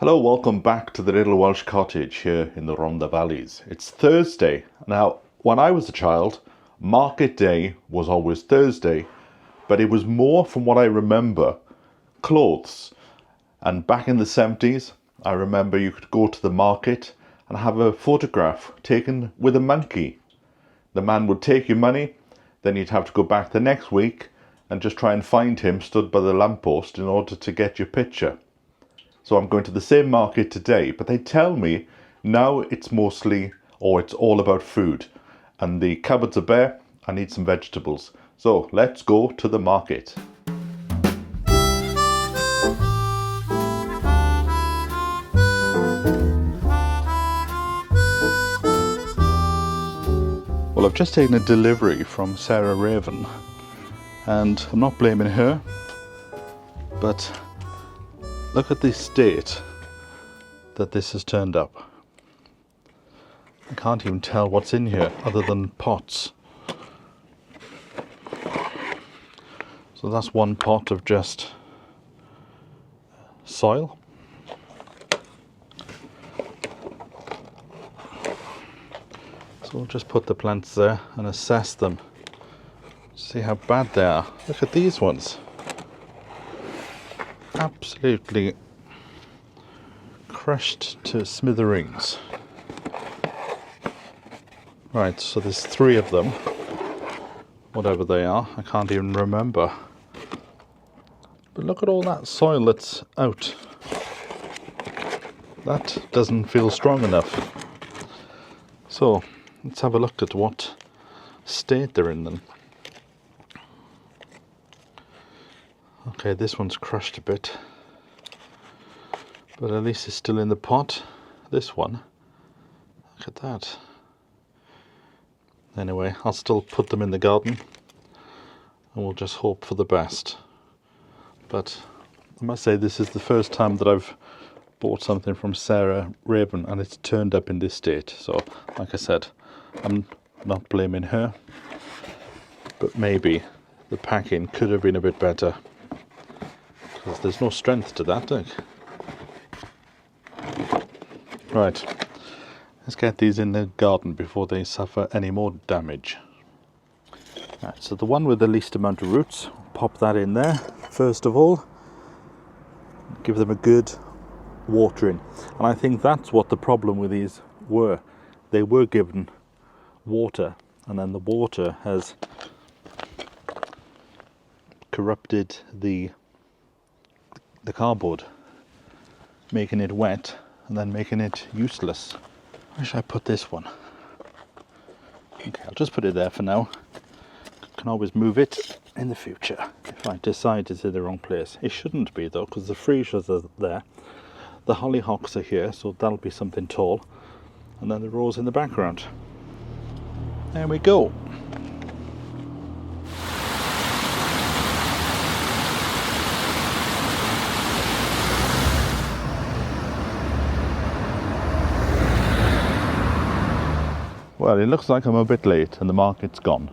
Hello, welcome back to the Little Welsh Cottage here in the Rhondda Valleys. It's Thursday. Now, when I was a child, market day was always Thursday, but it was more, from what I remember, clothes. And back in the 70s, I remember you could go to the market and have a photograph taken with a monkey. The man would take your money, then you'd have to go back the next week and just try and find him stood by the lamppost in order to get your picture. So I'm going to the same market today, but they tell me now it's mostly, or it's all about food. And the cupboards are bare, I need some vegetables. So let's go to the market. Well, I've just taken a delivery from Sarah Raven, and I'm not blaming her, but look at the state that this has turned up. I can't even tell what's in here other than pots. So that's one pot of just soil. So we'll just put the plants there and assess them. See how bad they are. Look at these ones. Absolutely crushed to smithereens. Right, so there's 3 of them, whatever they are, I can't even remember. But look at all that soil that's out. That doesn't feel strong enough. So let's have a look at what state they're in then. Okay, this one's crushed a bit, but at least it's still in the pot. This one, look at that. Anyway, I'll still put them in the garden and we'll just hope for the best. But I must say, this is the first time that I've bought something from Sarah Raven and it's turned up in this state. So, like I said, I'm not blaming her, but maybe the packing could have been a bit better. Because there's no strength to that, look. Right, let's get these in the garden before they suffer any more damage. Right, so the one with the least amount of roots, pop that in there first of all. Give them a good watering. And I think that's what the problem with these were. They were given water, and then the water has corrupted the cardboard, making it wet and then making it useless. Where should I put this one? Okay, I'll just put it there for now. Can always move it in the future if I decide it's in the wrong place. It shouldn't be though, because the freesias are there, the hollyhocks are here, so that'll be something tall, and then the rose in the background. There we go. Well, it looks like I'm a bit late and the market's gone.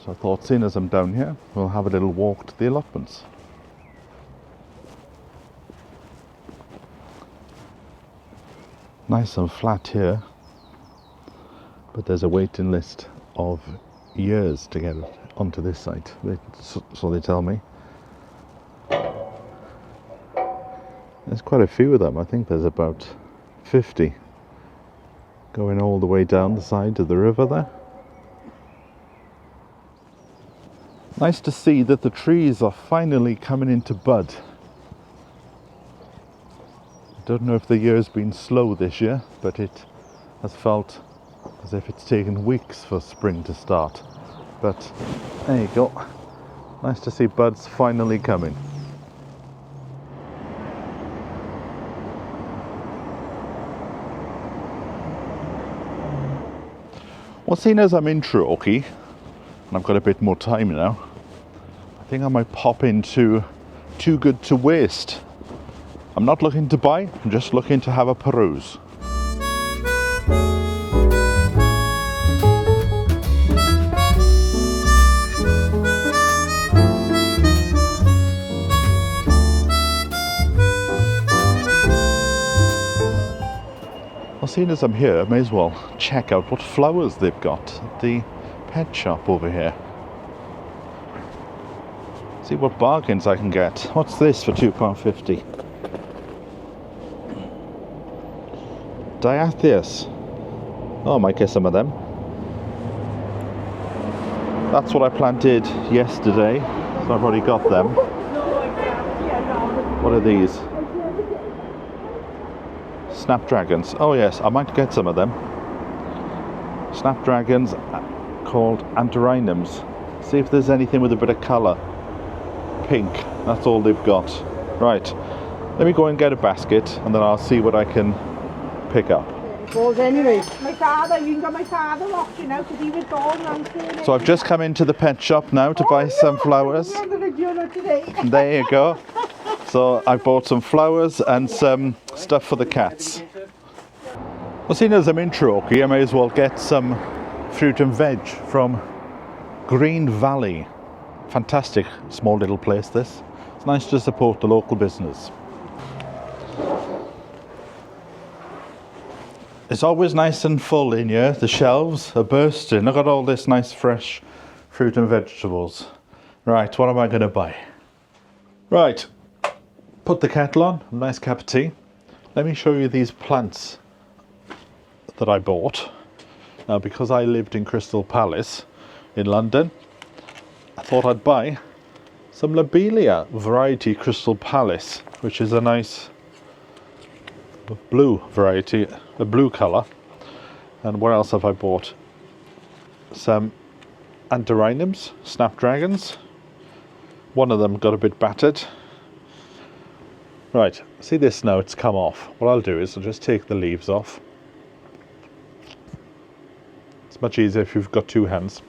So I thought, seeing as I'm down here, we'll have a little walk to the allotments. Nice and flat here, but there's a waiting list of years to get onto this site, so they tell me. There's quite a few of them. I think there's about 50. Going all the way down the side of the river there. Nice to see that the trees are finally coming into bud. I don't know if the year's been slow this year, but it has felt as if it's taken weeks for spring to start. But there you go. Nice to see buds finally coming. Well, seeing as I'm in Treorchy, and I've got a bit more time now, I think I might pop into Too Good to Waste. I'm not looking to buy, I'm just looking to have a peruse. Well, seeing as I'm here, I may as well check out what flowers they've got at the pet shop over here. See what bargains I can get. What's this for £2.50? Diathias. Oh, I might get some of them. That's what I planted yesterday, so I've already got them. What are these? Snapdragons. Oh yes, I might get some of them. Snapdragons called antirrhinums. See if there's anything with a bit of colour. Pink. That's all they've got. Right. Let me go and get a basket and then I'll see what I can pick up. Anyway, my father, you can get my father watching now because he was born around. So I've just come into the pet shop now to buy some flowers. There you go. So I bought some flowers and some stuff for the cats. Well, seeing as I'm in Torquay, I may as well get some fruit and veg from Green Valley. Fantastic small little place this. It's nice to support the local business. It's always nice and full in here. The shelves are bursting. Look at all this nice fresh fruit and vegetables. Right, what am I going to buy? Right, put the kettle on, a nice cup of tea. Let me show you these plants that I bought. Now, because I lived in Crystal Palace in London, I thought I'd buy some lobelia variety Crystal Palace, which is a nice blue variety, a blue colour. And what else have I bought? Some antirrhinums, snapdragons. One of them got a bit battered. Right, see this now, it's come off. What I'll do is I'll just take the leaves off. It's much easier if you've got two hands.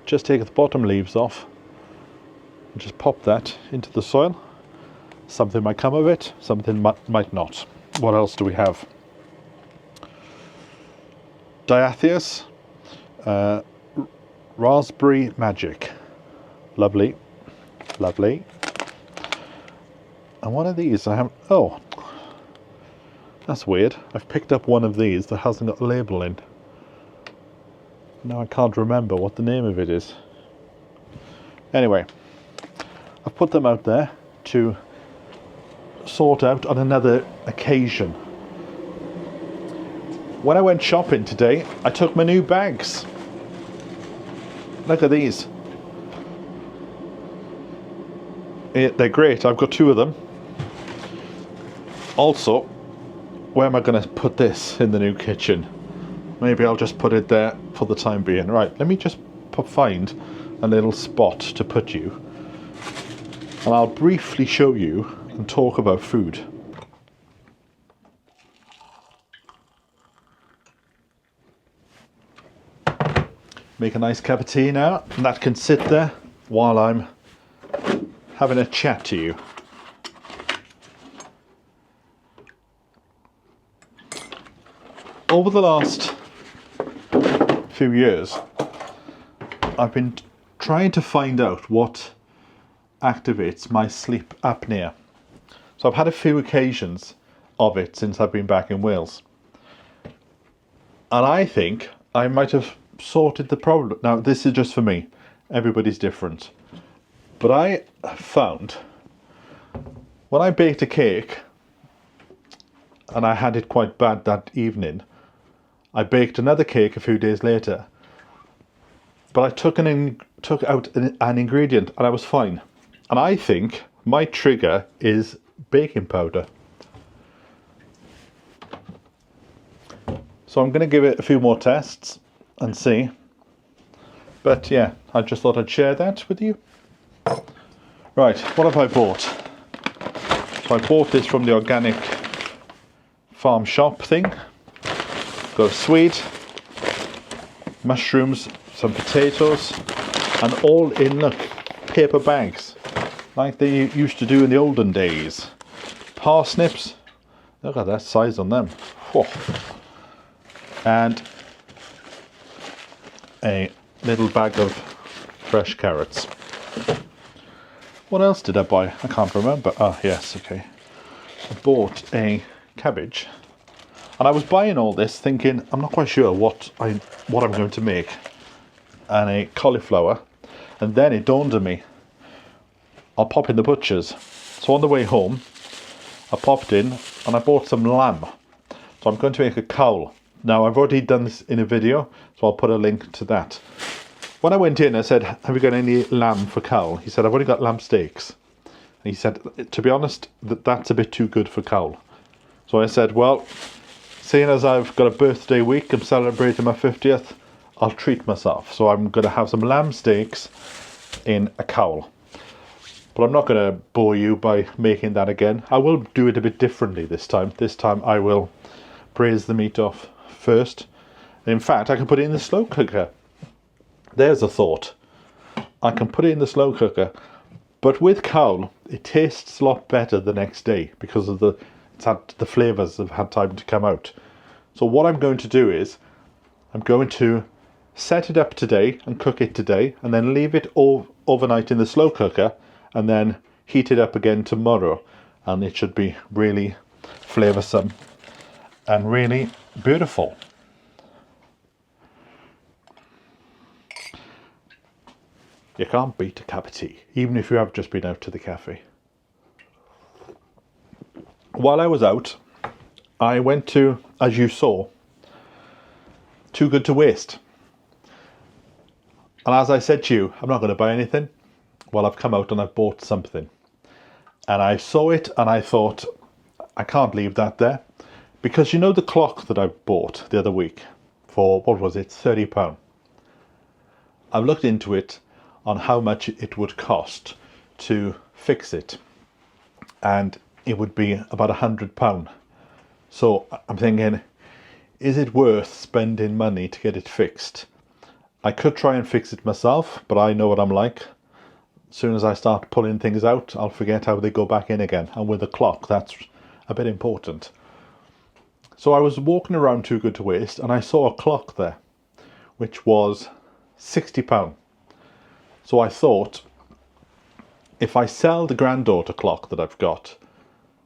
Just take the bottom leaves off and just pop that into the soil. Something might come of it, something might not. What else do we have? Diathias, Raspberry Magic. Lovely, lovely. And one of these I haven't... Oh, that's weird. I've picked up one of these that hasn't got a label in. Now I can't remember what the name of it is. Anyway, I've put them out there to sort out on another occasion. When I went shopping today, I took my new bags. Look at these. They're great. I've got two of them. Also, where am I going to put this in the new kitchen? Maybe I'll just put it there for the time being. Right, let me just find a little spot to put you. And I'll briefly show you and talk about food. Make a nice cup of tea now, and that can sit there while I'm having a chat to you. Over the last few years, I've been trying to find out what activates my sleep apnea. So I've had a few occasions of it since I've been back in Wales. And I think I might have sorted the problem. Now, this is just for me. Everybody's different. But I found when I baked a cake, and I had it quite bad that evening, I baked another cake a few days later, but I took out an ingredient and I was fine. And I think my trigger is baking powder. So I'm going to give it a few more tests and see. But yeah, I just thought I'd share that with you. Right, what have I bought? So I bought this from the organic farm shop thing. Got a Swede, mushrooms, some potatoes, and all in, look, paper bags, like they used to do in the olden days. Parsnips, look at that size on them. Whoa. And a little bag of fresh carrots. What else did I buy? I can't remember. Ah, yes, okay. I bought a cabbage. And I was buying all this thinking, I'm not quite sure what I'm going to make. And a cauliflower. And then it dawned on me, I'll pop in the butcher's. So on the way home, I popped in and I bought some lamb. So I'm going to make a cowl. Now I've already done this in a video, so I'll put a link to that. When I went in, I said, have you got any lamb for cowl? He said, I've only got lamb steaks. And he said, to be honest, that's a bit too good for cowl. So I said, well, seeing as I've got a birthday week, I'm celebrating my 50th, I'll treat myself. So I'm going to have some lamb steaks in a cowl. But I'm not going to bore you by making that again. I will do it a bit differently this time. This time I will braise the meat off first. And in fact, I can put it in the slow cooker. There's a thought. I can put it in the slow cooker. But with cowl, it tastes a lot better the next day because of the flavours have had time to come out. So what I'm going to do is, I'm going to set it up today and cook it today, and then leave it overnight in the slow cooker, and then heat it up again tomorrow, and it should be really flavoursome and really beautiful. You can't beat a cup of tea, even if you have just been out to the cafe. While I was out, I went to, as you saw, Too Good to Waste. And as I said to you, I'm not going to buy anything. Well, I've come out and I've bought something. And I saw it and I thought, I can't leave that there. Because you know the clock that I bought the other week for, what was it, £30? I've looked into it on how much it would cost to fix it. And it would be about £100. So I'm thinking, is it worth spending money to get it fixed? I could try and fix it myself, but I know what I'm like. As soon as I start pulling things out, I'll forget how they go back in again. And with a clock, that's a bit important. So I was walking around Too Good to Waste and I saw a clock there, which was £60. So I thought, if I sell the granddaughter clock that I've got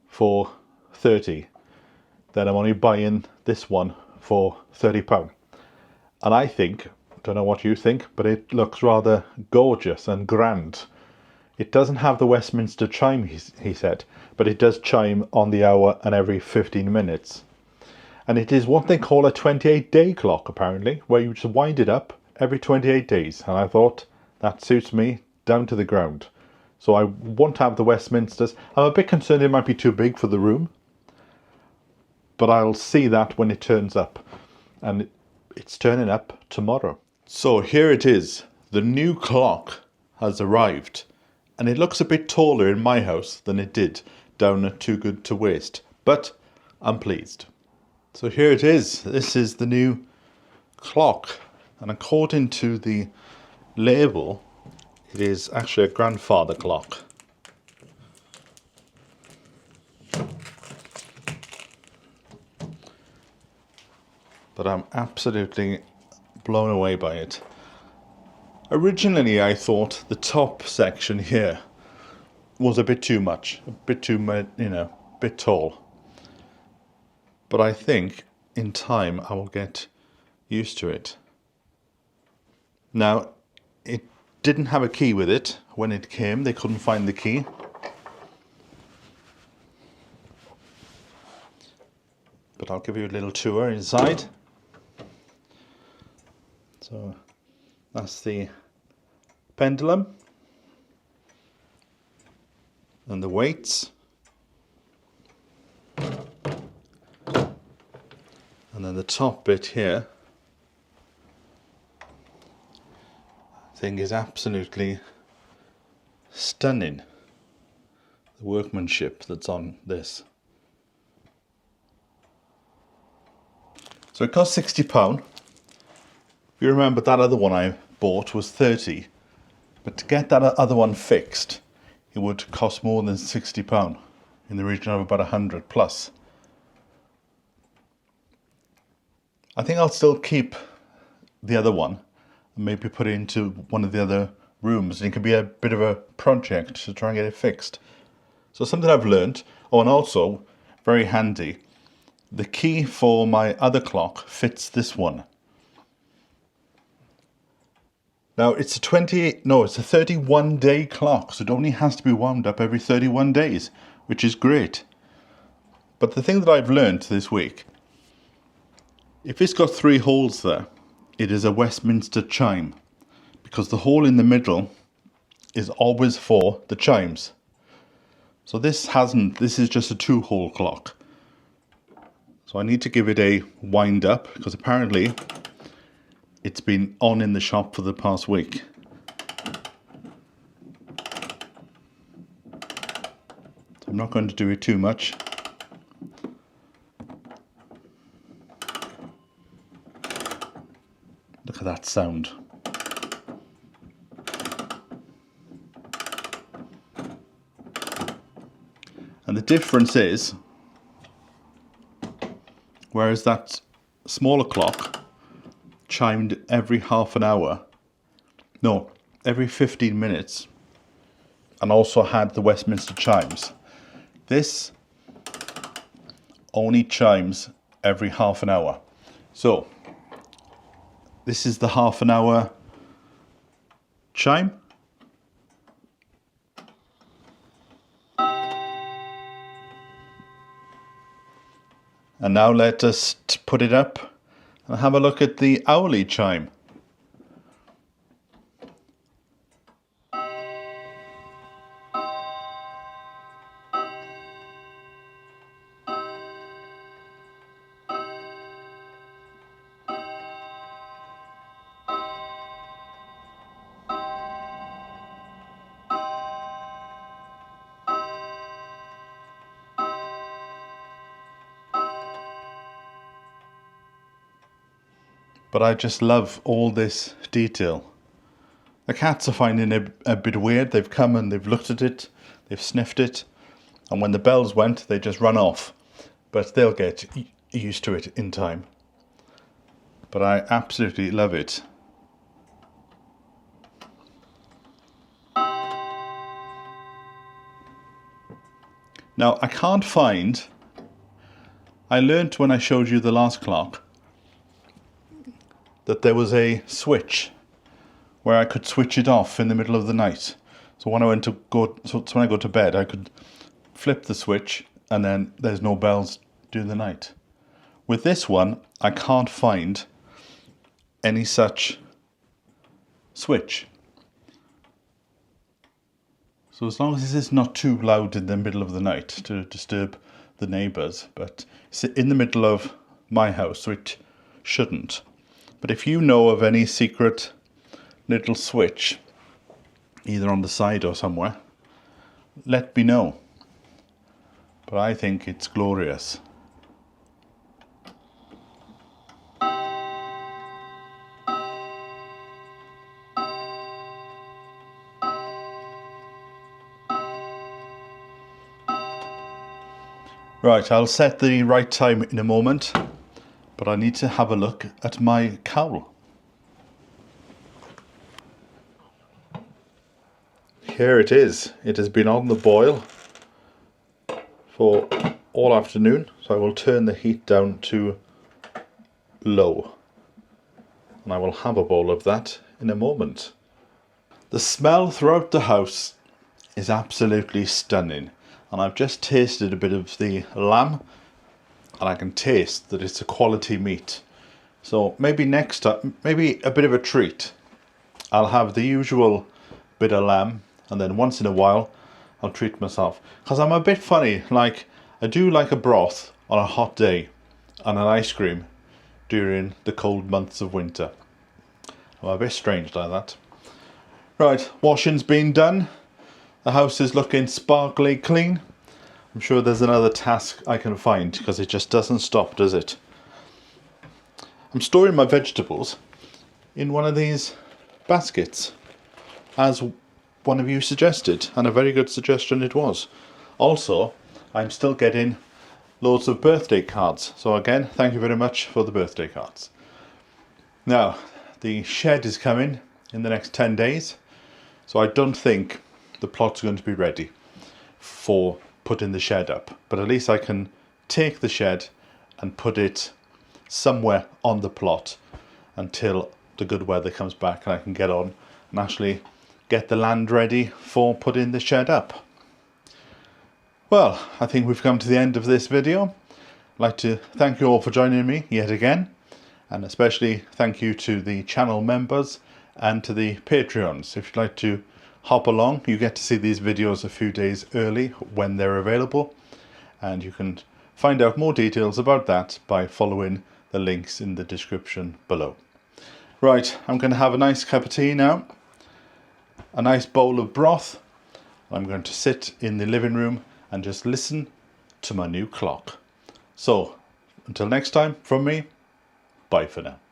for 30, then I'm only buying this one for £30. And I think, don't know what you think, but it looks rather gorgeous and grand. It doesn't have the Westminster chime, he said, but it does chime on the hour and every 15 minutes. And it is what they call a 28-day clock, apparently, where you just wind it up every 28 days. And I thought, that suits me down to the ground. So I won't have the Westminsters. I'm a bit concerned it might be too big for the room, but I'll see that when it turns up. And it's turning up tomorrow. So here it is. The new clock has arrived. And it looks a bit taller in my house than it did down at Too Good to Waste. But I'm pleased. So here it is. This is the new clock. And according to the label, it is actually a grandfather clock. But I'm absolutely blown away by it. Originally, I thought the top section here was a bit too much, a bit too, bit tall. But I think in time I will get used to it. Now, it didn't have a key with it when it came. They couldn't find the key. But I'll give you a little tour inside. So that's the pendulum and the weights, and then the top bit here I think is absolutely stunning, the workmanship that's on this. So it cost £60. If you remember, that other one I bought was 30, but to get that other one fixed, it would cost more than £60, in the region of about 100 plus. I think I'll still keep the other one and maybe put it into one of the other rooms, and it could be a bit of a project to try and get it fixed. So something I've learned. Oh, and also, very handy, the key for my other clock fits this one. Now it's a 31-day clock, so it only has to be wound up every 31 days, which is great. But the thing that I've learned this week, if it's got 3 holes there, it is a Westminster chime, because the hole in the middle is always for the chimes. So this is just a 2-hole clock. So I need to give it a wind up, because apparently it's been on in the shop for the past week. So I'm not going to do it too much. Look at that sound. And the difference is, whereas that smaller clock chimed every half an hour, no, every 15 minutes, and also had the Westminster chimes, this only chimes every half an hour. So this is the half an hour chime. And now let us put it up and have a look at the hourly chime. But I just love all this detail. The cats are finding it a bit weird. They've come and they've looked at it, they've sniffed it, and when the bells went, they just run off. But they'll get used to it in time. But I absolutely love it. Now, I can't find... I learnt when I showed you the last clock that there was a switch where I could switch it off in the middle of the night. So when I go to bed, I could flip the switch and then there's no bells during the night. With this one, I can't find any such switch. So as long as it's not too loud in the middle of the night to disturb the neighbours, but it's in the middle of my house, so it shouldn't. But if you know of any secret little switch, either on the side or somewhere, let me know. But I think it's glorious. Right, I'll set the right time in a moment, but I need to have a look at my cowl. Here it is. It has been on the boil for all afternoon, so I will turn the heat down to low. And I will have a bowl of that in a moment. The smell throughout the house is absolutely stunning. And I've just tasted a bit of the lamb, and I can taste that it's a quality meat. So maybe next time, maybe a bit of a treat. I'll have the usual bit of lamb, and then once in a while I'll treat myself. Because I'm a bit funny, like I do like a broth on a hot day and an ice cream during the cold months of winter. I'm a bit strange like that. Right, washing's been done. The house is looking sparkly clean. I'm sure there's another task I can find because it just doesn't stop, does it? I'm storing my vegetables in one of these baskets, as one of you suggested, and a very good suggestion it was. Also, I'm still getting loads of birthday cards. So again, thank you very much for the birthday cards. Now, the shed is coming in the next 10 days. So I don't think the plot's going to be ready for putting the shed up, but at least I can take the shed and put it somewhere on the plot until the good weather comes back and I can get on and actually get the land ready for putting the shed up. Well, I think we've come to the end of this video. I'd like to thank you all for joining me yet again, and especially thank you to the channel members and to the Patreons. If you'd like to hop along, you get to see these videos a few days early when they're available, and you can find out more details about that by following the links in the description below. Right, I'm going to have a nice cup of tea now, a nice bowl of broth. I'm going to sit in the living room and just listen to my new clock. So, until next time, from me, bye for now.